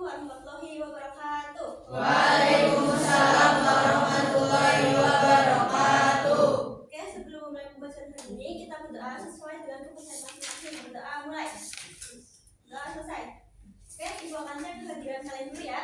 warahmatullahi wabarakatuh. Waalaikumsalam warahmatullahi wabarakatuh. Oke, sebelum mulai pembacaan hari ini, kita berdoa sesuai dengan kepercayaan masing-masing. Berdoa mulai. Doa selesai. Oke, Ibu akan cek kehadiran kalian dulu ya.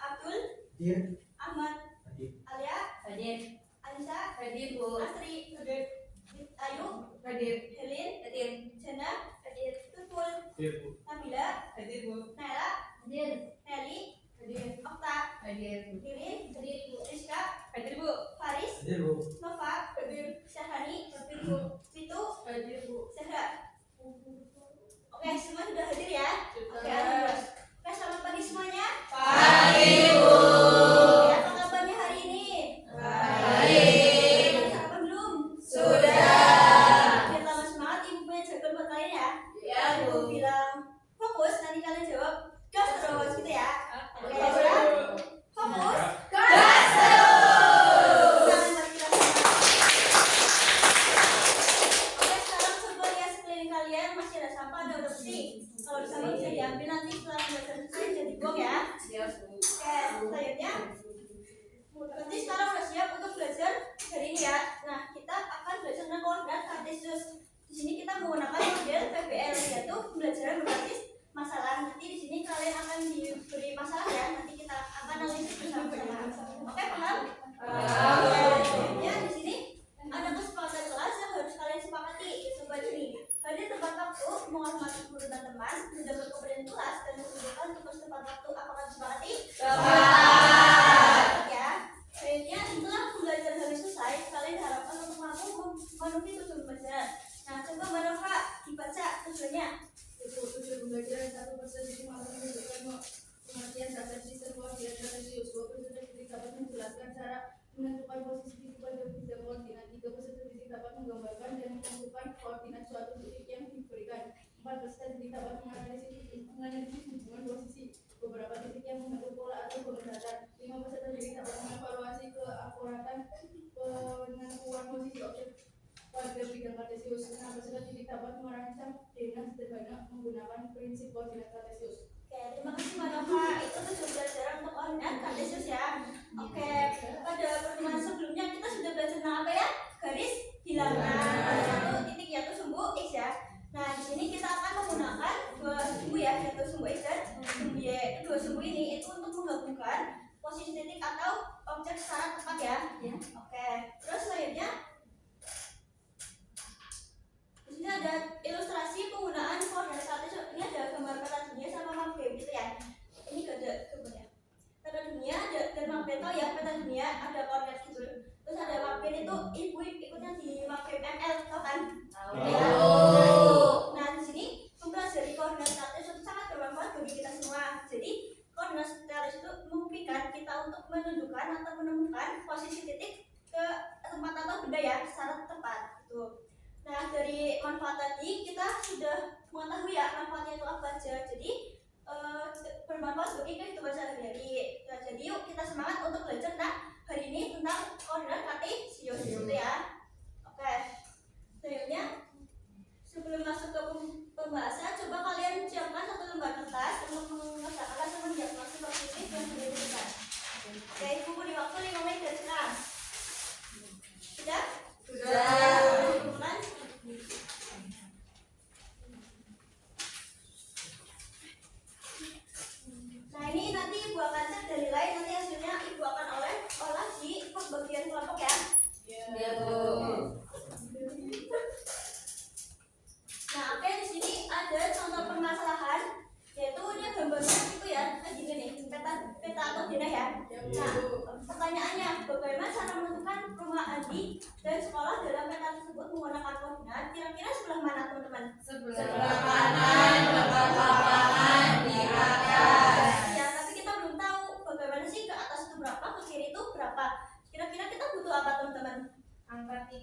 Abdul, Hadir. Ahmad, Hadir. Alia, Hadir. Anissa, Hadir, Bu. Asri, Hadir, Ayu, Hadir. Helin, Hadir. Jana, Hadir, Tupul, Hadir, Bu. Nabila, Hadir, Bu. Naila, Hadir. Nelly, Hadir. Okta, Hadir. Ririn, Hadir, Rizka, Hadir, Bu. Faris, Hadir, Bu. Nova, Hadir, Syahani, Hadir, Bu. Pitu, Hadir, Bu. Zahra. Oke, semua sudah hadir ya? Oke, Sudah. alhamdulillah. Oke, selamat pagi semuanya. Pagi, Bu. Oke, apa kabarnya hari ini? Baik. Sudah sarapan belum? Sudah. Biar tambah semangat, Ibu punya jawaban buat kalian ya. Ya, Bu. Ibu bilang fokus, nanti kalian jawab gas terus gitu ya. Oke, Gas sudah? terus. Fokus. Gas terus. Tangan buat kita semua. Oke, sekarang coba lihat sekeliling kalian, masih ada sampah, ada udah bersih. Kalau di sana bisa diambil nanti setelah pembelajaran selesai bisa dibuang ya. Siap, Bu. Oke, selanjutnya berarti sekarang udah siap untuk belajar hari ini ya. Nah, kita akan belajar tentang koordinat kartesius. Di sini kita menggunakan model PBL, yaitu pembelajaran berbasis masalah. Nanti di sini kalian akan diberi masalah ya. Nanti kita akan analisis bersama-sama. Oke, paham? Ya, di sini ada kesepakatan kelas yang harus kalian sepakati. Coba ini. Hadir tepat waktu, menghormati guru dan teman, menjaga kebersihan kelas dan menunjukkan tugas tepat waktu. Apakah disepakati? Ya. Selanjutnya setelah pembelajaran hari selesai, kalian diharapkan untuk mampu memenuhi tujuan pembelajaran. Nah, coba Mbak Nova dibaca tujuannya. Tujuan pembelajaran 1% itu menunjukkan pengertian kartesius dan koordinat kartesius. 2% titik dapat menjelaskan cara menentukan posisi titik pada bidang koordinat. 3% titik dapat menggambarkan dan menentukan koordinat suatu titik yang diberikan. 4% titik dapat menganalisis hubungan posisi beberapa titik yang membentuk pola atau pemecatan. 5% titik dapat mengevaluasi keakuratan penentuan posisi objek pada bidang kartesius. 6% titik dapat merancang dengan sederhana menggunakan prinsip koordinat kartesius. Oke, terima kasih Mbak Nova. Itu tujuan pembelajaran untuk koordinat kartesius ya. Oke, pada pertemuan sebelumnya kita sudah belajar tentang apa ya? Garis bilangan. Ada satu titik yaitu sumbu X ya. Nah, di sini kita akan menggunakan dua sumbu ya, yaitu sumbu X dan sumbu Y. Kedua sumbu ini itu untuk menggabungkan posisi titik atau objek secara tepat ya. Oke, terus selanjutnya di sini ada ilustrasi penggunaan koordinat kartesius. Ini ada gambar peta dunia sama map game gitu ya. Ini ada gambarnya. Peta dunia ada dan map game ya, peta dunia ada koordinat gitu. Terus ada map game itu ibu ikutnya di map game ML, tau kan? Ya. Nah, di sini mempelajari koordinat kartesius itu sangat bermanfaat bagi kita semua. Jadi koordinat kartesius itu memungkinkan kita untuk menunjukkan atau menemukan posisi titik ke tempat atau benda ya secara tepat gitu. Nah, dari manfaat tadi kita sudah mengetahui ya manfaatnya itu apa aja. Jadi bermanfaat bagi kehidupan sehari-hari. Nah, jadi yuk kita semangat untuk belajar tentang hari ini tentang koordinat kartesius gitu ya. Oke. Selanjutnya sebelum masuk ke pembahasan, coba kalian siapkan satu lembar kertas untuk mengerjakan atau mendiagnosis positif yang sudah diberikan. Oke, Ibu beri waktu 5 menit dari sekarang. Sudah? Kemudian nah, ini nanti Ibu akan cek dari lain, nanti hasilnya Ibu akan olah di pembagian kelompok ya. Ya, Bu. Nah, oke, di sini ada contoh permasalahan, yaitu dia gambarnya itu ya, gini nih, peta atau zona ya. Nah, pertanyaannya, bagaimana cara menentukan rumah Andi dan sekolah dalam peta tersebut menggunakan koordinat? Kira-kira sebelah mana teman-teman? Sebelah kanan, dekat lapangan, di atas. Ya, tapi kita belum tahu bagaimana sih ke atas itu berapa, ke kiri itu berapa. Kira-kira kita butuh apa teman-teman? Angka titik.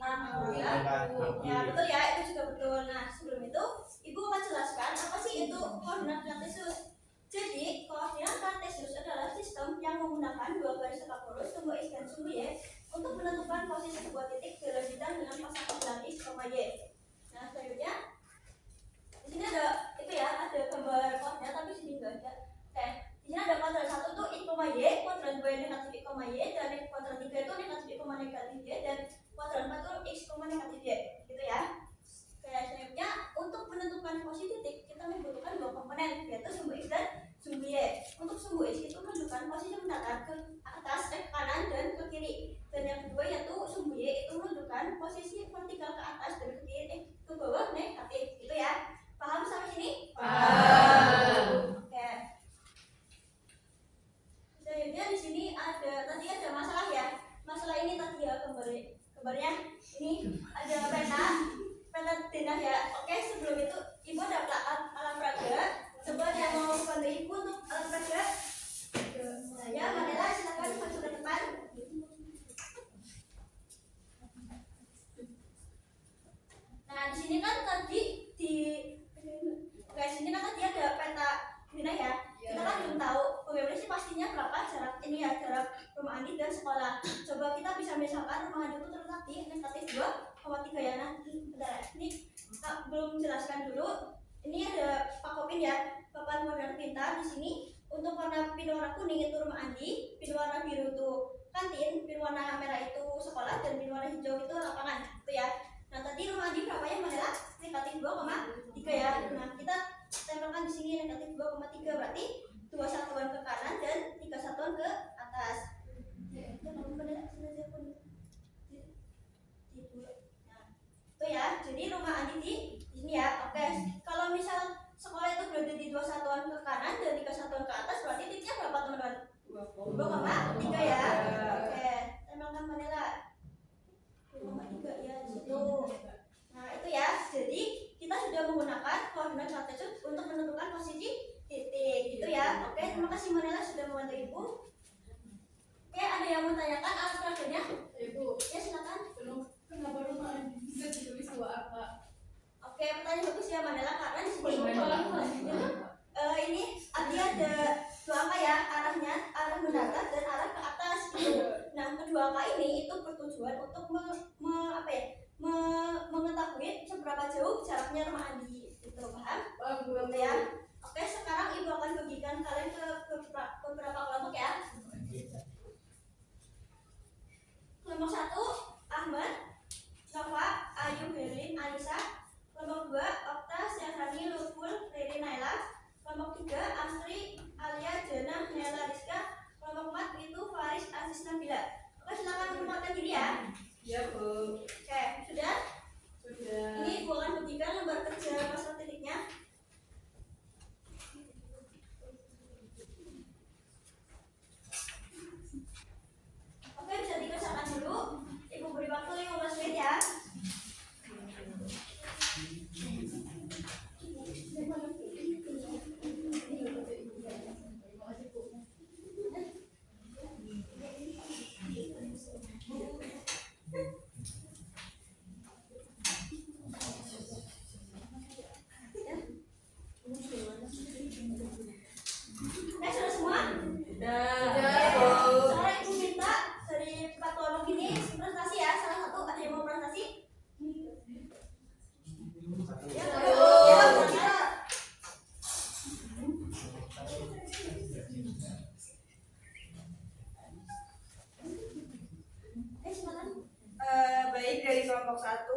Ya, betul ya, itu juga betul. Nah, sebelum itu, Ibu akan jelaskan apa sih itu koordinat kartesius. Jadi, koordinat kartesius adalah sistem yang menggunakan dua garis tegak lurus, sumbu X dan sumbu Y, untuk menentukan posisi sebuah titik dalam bidang dengan pasangan bilang X, Y. Nah, selanjutnya, di sini ada itu ya, ada gambar posisi titik, kita membutuhkan dua komponen, yaitu sumbu X dan sumbu Y. Untuk sumbu X itu menunjukkan posisi mendatar ke atas, ke kanan, dan ke kiri. Dan yang kedua yaitu sumbu Y itu menunjukkan posisi vertikal ke atas dan ke kiri, ke bawah negatif. Gitu ya. Paham sampai sini? Paham. Oke. Selanjutnya di sini tadi ada masalah ya. Masalah ini tadi ya gambarnya ini ada peta denah ya. Oke, sebelum itu ibu ada alat peraga. Coba ada yang mau bantu ibu untuk alat peraga? Ya, Manila silakan maju ke depan. Nah, di sini kan tadi guys, ini kan tadi ada peta denah ya. Kita kan belum tahu bagaimana sih pastinya berapa jarak ini ya, jarak rumah Andi dan sekolah. Coba kita bisa misalkan rumah Andi itu terletak di negatif 2,3 ya. Nah, bentar, ini kita belum jelaskan dulu. Ini ada Pak Kopin ya, papan warna pintar di sini. Untuk warna pin warna kuning itu rumah Andi, pin warna biru itu kantin, pin warna merah itu sekolah, dan pin warna hijau itu lapangan. Itu ya. Nah, tadi rumah Andi berapa ya, Manila? Negatif 2,3 ya. Nah, kita tempelkan di sini negatif 2,3, berarti 2 satuan ke kanan dan 3 satuan ke atas. Nah, itu ya. Jadi rumah Andi di sini ya. Oke. Kalau misal sekolah itu berada di 2 satuan ke kanan dan 3 satuan ke atas, berarti titiknya berapa, teman-teman? 2,3 ya. Oke. Tempelkan Manila. 2,3 ya di situ. Nah, itu ya. Jadi kita sudah menggunakan koordinat kartesius untuk menentukan posisi titik, gitu ya. Oke, terima kasih Manila sudah membantu ibu. Oke, ada yang mau tanyakan alat peraganya? Ibu, Ya, silakan. kenapa rumah Andi bisa ditulis 2A? Oke, pertanyaan bagus ya Manila, karena di sini ini dia ada 2 angka ya, arah mendatar dan arah ke atas gitu. Nah, kedua angka ini itu bertujuan untuk mengetahui seberapa jauh jaraknya rumah Andi. Gitu, paham? Gitu ya. Oke, sekarang ibu akan bagikan kalian ke beberapa kelompok ya. Kelompok 1, Ahmad, Nova, Ayu, Herlin, Anissa. Kelompok 2, Okta, Syahani, Luful, Riri, Naila. Kelompok 3, Asri, Alia, Jana, Nela, Rizka. Kelompok 4 itu Faris, Aziz, Nabila. Oke, silakan menempatkan diri ya. Ya, Bu. Oke, sudah? Sudah. Ini ibu akan bagikan lembar kerja masalah titiknya. Oke, bisa dikerjakan dulu. Ibu beri waktu 15 menit ya. Sudah semua? Sekarang ibu minta dari 4 kelompok ini presentasi ya. Salah satu ada yang mau presentasi? Ya, ya. Silakan. Baik, dari kelompok 1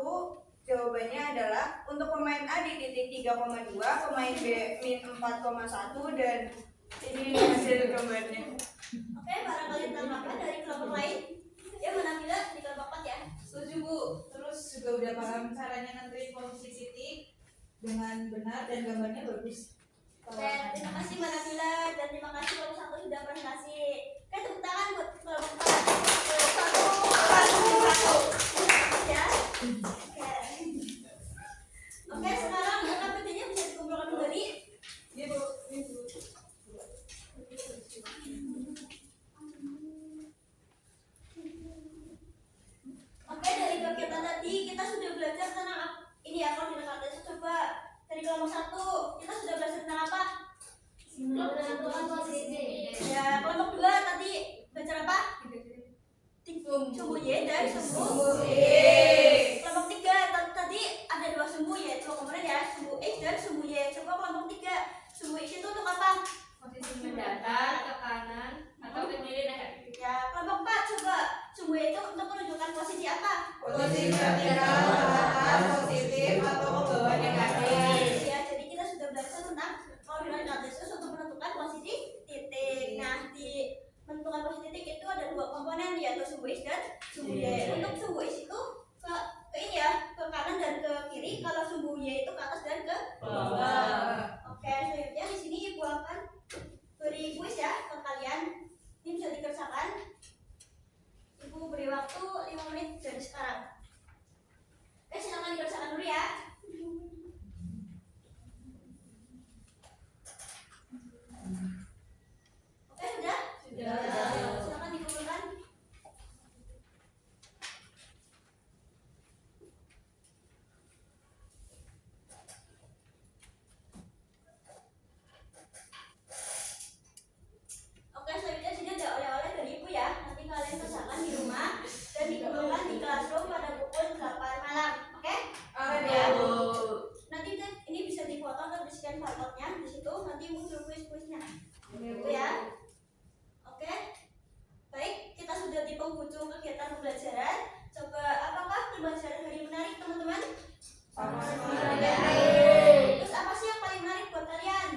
jawabannya adalah untuk pemain A di titik 3,2, pemain B min 4,1, dan ini hasil gambarnya. Oke, barangkali tambahkan dari kelompok lain. Ya, menampilan di kelompok 4 ya. Setuju Bu, terus juga udah paham caranya nentuin posisi titik dengan benar dan gambarnya bagus. Oke, terima kasih Mbak Nabila dan terima kasih kelompok 1 sudah presentasi. Oke, tepuk tangan buat kelompok 4. Satu. Ya. Oke, sekarang angka PT-nya bisa dikumpulkan kembali. Ibu. Oke, dari kegiatan tadi kita sudah belajar tentang ini ya, koordinat kartesius. Coba dari kelompok 1 kita sudah belajar tentang apa? Menentukan posisi. Ya, kelompok 2 tadi belajar apa? Sumbu Y dan sumbu Y. Kelompok 3 tadi ada 2 sumbu Y, 2 komponen ya, sumbu X dan sumbu Y. Coba kelompok 3, sumbu X itu untuk apa? Posisi mendatar, ke kanan, atau ke kiri negatif. Ya, kelompok 4 coba sumbu Y itu untuk menunjukkan posisi apa? Posisi vertikal ke atas positif atau ke bawah negatif. Ya, jadi dan sumbu Y. Untuk sumbu X itu ke ini ya, ke kanan dan ke kiri. Kalau sumbu Y itu ke atas dan ke bawah. Oke, selanjutnya di sini Ibu akan beri kuis ya ke kalian. Ini bisa dikerjakan. Ibu beri waktu 5 menit dari sekarang. Oke, silakan dikerjakan dulu ya. Oke, sudah? Silakan dikumpulkan. Oke, selanjutnya sini ada oleh-oleh dari Ibu ya. Nanti kalian kerjakan di rumah dan dikumpulkan di classroom pada pukul 8 malam. Oke? Ya. Nanti ini bisa difoto atau di-scan barcode-nya di situ, nanti muncul kuis-kuisnya. Gitu ya. Oke. Baik, kita sudah di penghujung kegiatan pembelajaran. Coba apakah pembelajaran hari menarik, teman-teman? Terus apa sih yang paling menarik buat kalian?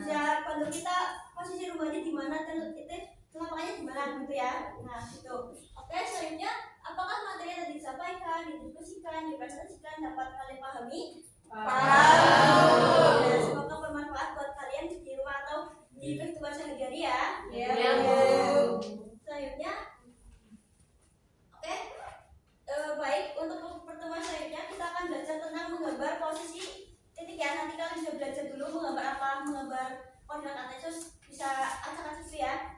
Bisa bantu kita posisi rumahnya di mana dan lapangannya di mana gitu ya. Nah, gitu. Oke, selanjutnya apakah materi yang tadi disampaikan, didiskusikan, dipresentasikan dapat kalian pahami? Ya, semoga bermanfaat buat kalian di rumah atau di kehidupan sehari-hari ya. Selanjutnya, oke. Baik, untuk pertemuan selanjutnya kita akan belajar tentang menggambar posisi titik ya. Nanti kalian bisa belajar dulu menggambar apa, menggambar koordinat Kartesius, bisa acak-acak ya.